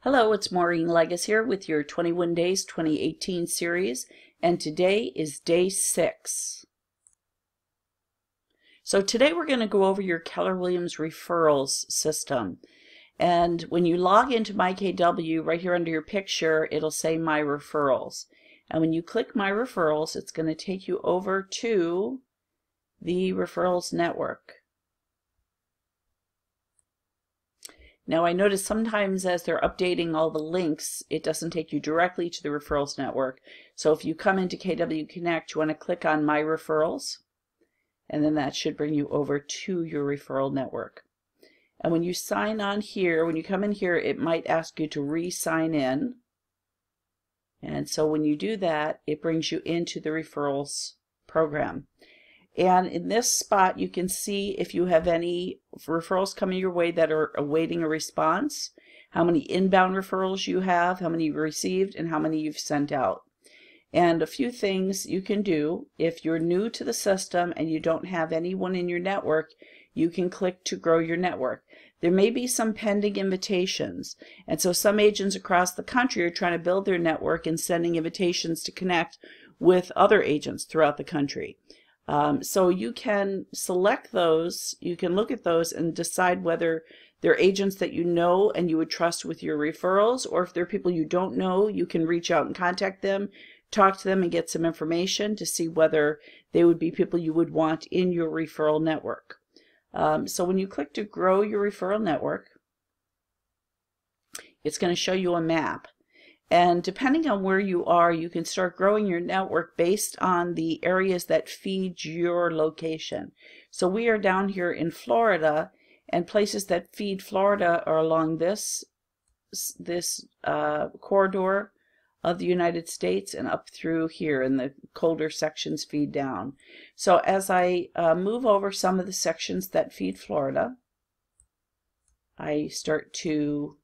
Hello, it's Maureen Legas here with your 21 Days 2018 series, and today is day 6. So today we're going to go over your Keller Williams referrals system. And when you log into my KW, right here under your picture, it'll say My Referrals. And when you click My Referrals, it's going to take you over to the Referrals Network. Now I notice sometimes as they're updating all the links, it doesn't take you directly to the Referrals Network. So if you come into KW Connect, you want to click on My Referrals, and then that should bring you over to your referral network. And when you sign on here, when you come in here, it might ask you to re-sign in. And so when you do that, it brings you into the referrals program. And in this spot, you can see if you have any referrals coming your way that are awaiting a response, how many inbound referrals you have, how many you've received, and how many you've sent out. And a few things you can do. If you're new to the system and you don't have anyone in your network, you can click to grow your network. There may be some pending invitations, and so some agents across the country are trying to build their network and sending invitations to connect with other agents throughout the country. So you can select those, you can look at those and decide whether they're agents that you know and you would trust with your referrals, or if they're people you don't know, you can reach out and contact them, talk to them and get some information to see whether they would be people you would want in your referral network. So when you click to grow your referral network, it's going to show you a map. And depending on where you are, you can start growing your network based on the areas that feed your location. So we are down here in Florida, and places that feed Florida are along this corridor of the United States and up through here, and the colder sections feed down. So as I move over some of the sections that feed Florida, I start to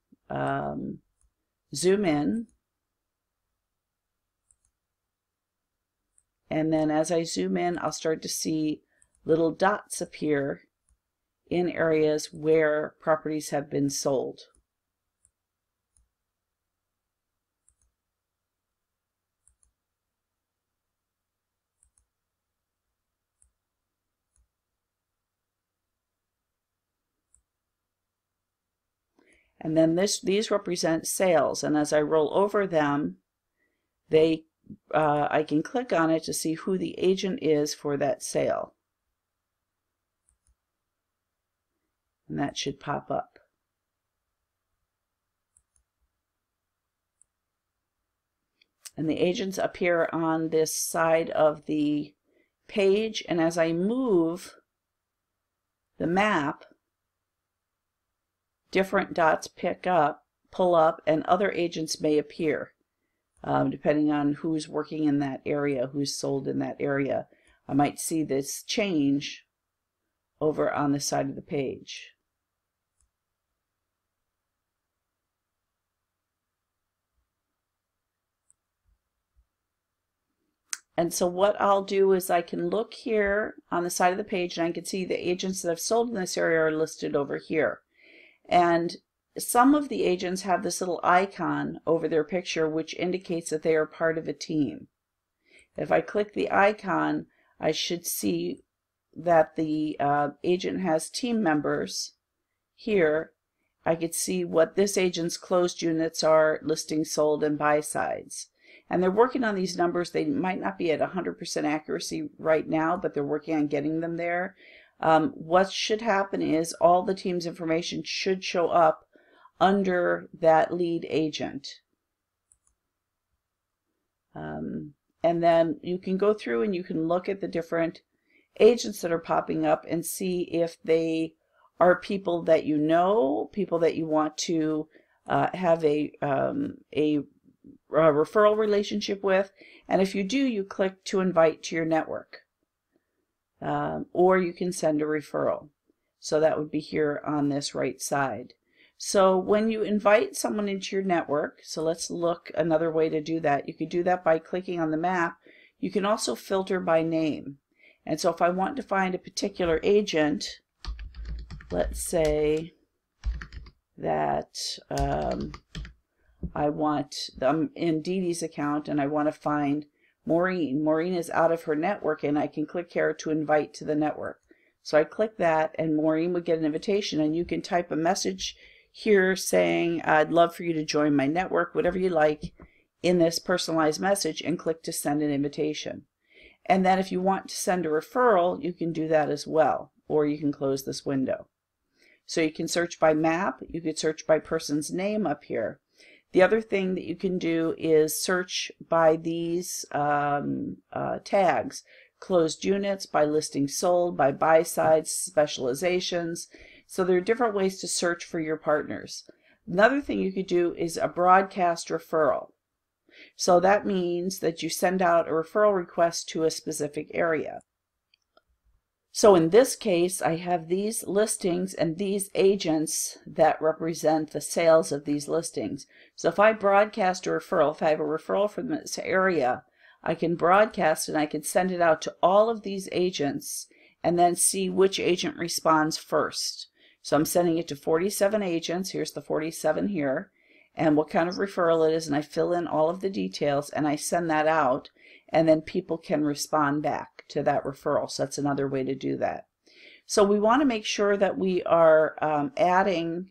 zoom in, and then as I zoom in, I'll start to see little dots appear in areas where properties have been sold. And then these represent sales, and as I roll over them, I can click on it to see who the agent is for that sale. And that should pop up. And the agents appear on this side of the page, and as I move the map, different dots pull up, and other agents may appear, depending on who's working in that area, who's sold in that area. I might see this change over on the side of the page. And so what I'll do is I can look here on the side of the page, and I can see the agents that have sold in this area are listed over here. And some of the agents have this little icon over their picture which indicates that they are part of a team. If I click the icon, I should see that the agent has team members here. I could see what this agent's closed units are, listing sold, and buy sides. And they're working on these numbers. They might not be at 100% accuracy right now, but they're working on getting them there. What should happen is all the team's information should show up under that lead agent. And then you can go through and you can look at the different agents that are popping up and see if they are people that you know, people that you want to have a referral relationship with. And if you do, you click to invite to your network. Or you can send a referral. So that would be here on this right side. So when you invite someone into your network, so let's look another way to do that. You could do that by clicking on the map. You can also filter by name. And so if I want to find a particular agent, let's say that I'm in Dee Dee's account and I want to find Maureen. Maureen is out of her network and I can click here to invite to the network. So I click that and Maureen would get an invitation, and you can type a message here saying, I'd love for you to join my network, whatever you like in this personalized message, and click to send an invitation. And then if you want to send a referral, you can do that as well, or you can close this window. So you can search by map, you could search by person's name up here. The other thing that you can do is search by these tags: closed units, by listing sold, by buy sides, specializations. So there are different ways to search for your partners. Another thing you could do is a broadcast referral. So that means that you send out a referral request to a specific area. So in this case, I have these listings and these agents that represent the sales of these listings. So if I broadcast a referral, if I have a referral from this area, I can broadcast and I can send it out to all of these agents and then see which agent responds first. So I'm sending it to 47 agents. Here's the 47 here, and what kind of referral it is, and I fill in all of the details and I send that out, and then people can respond back to that referral. So that's another way to do that. So we want to make sure that we are adding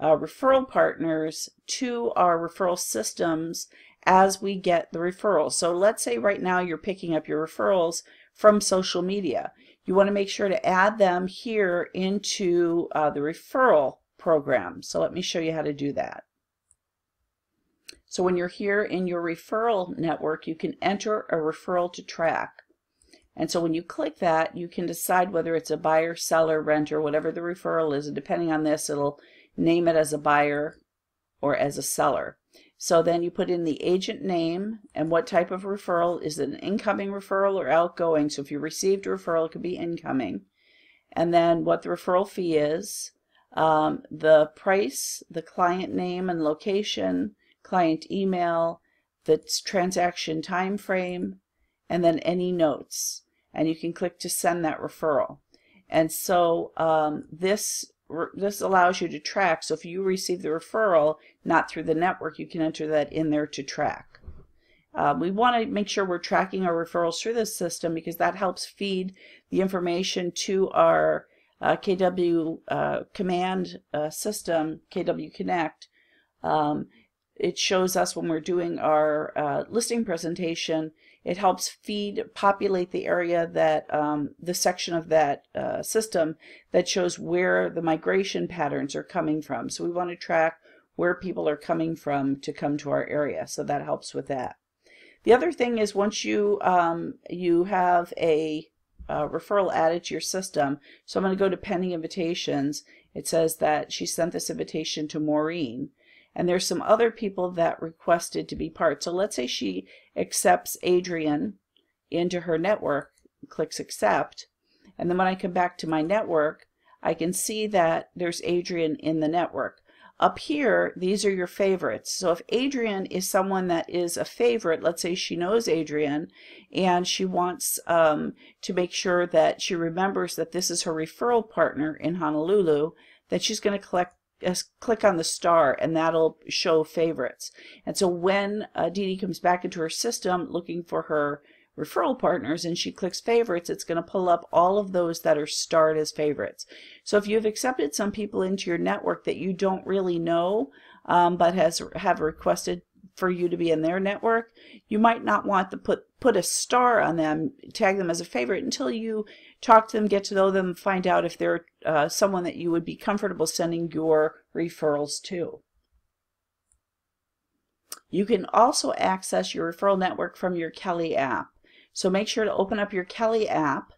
referral partners to our referral systems as we get the referrals. So let's say right now you're picking up your referrals from social media. You want to make sure to add them here into the referral program. So let me show you how to do that. So when you're here in your referral network, you can enter a referral to track. And so when you click that, you can decide whether it's a buyer, seller, renter, whatever the referral is. And depending on this, it'll name it as a buyer or as a seller. So then you put in the agent name and what type of referral. Is it an incoming referral or outgoing? So if you received a referral, it could be incoming. And then what the referral fee is, the price, the client name and location, client email, the transaction time frame, and then any notes. And you can click to send that referral. And so this allows you to track. So if you receive the referral not through the network, you can enter that in there to track. We want to make sure we're tracking our referrals through this system because that helps feed the information to our KW command system, KW Connect. It shows us when we're doing our listing presentation. It helps populate the area that the section of that system that shows where the migration patterns are coming from. So we want to track where people are coming from to come to our area. So that helps with that. The other thing is once you have a referral added to your system. So I'm going to go to pending invitations. It says that she sent this invitation to Maureen. And there's some other people that requested to be part. So let's say she accepts Adrian into her network, clicks accept, and then when I come back to my network, I can see that there's Adrian in the network. Up here, these are your favorites. So if Adrian is someone that is a favorite, let's say she knows Adrian and she wants to make sure that she remembers that this is her referral partner in Honolulu, then she's going to click on the star and that'll show favorites. And so when Dee Dee comes back into her system looking for her referral partners and she clicks favorites, it's going to pull up all of those that are starred as favorites. So if you've accepted some people into your network that you don't really know but have requested for you to be in their network, you might not want to put a star on them, tag them as a favorite until you talk to them, get to know them, find out if they're someone that you would be comfortable sending your referrals to. You can also access your referral network from your Kelly app. So make sure to open up your Kelly app.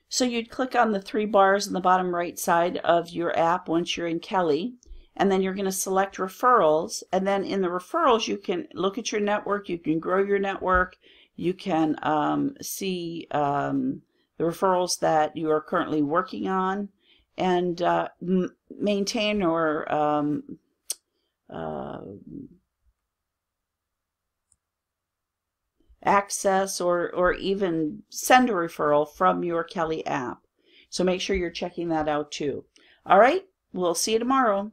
So you'd click on the 3 bars in the bottom right side of your app once you're in Kelly. And then you're going to select referrals, and then in the referrals you can look at your network, you can grow your network, you can see the referrals that you are currently working on, and maintain or access or even send a referral from your Kelly app. So make sure you're checking that out too. All right, we'll see you tomorrow.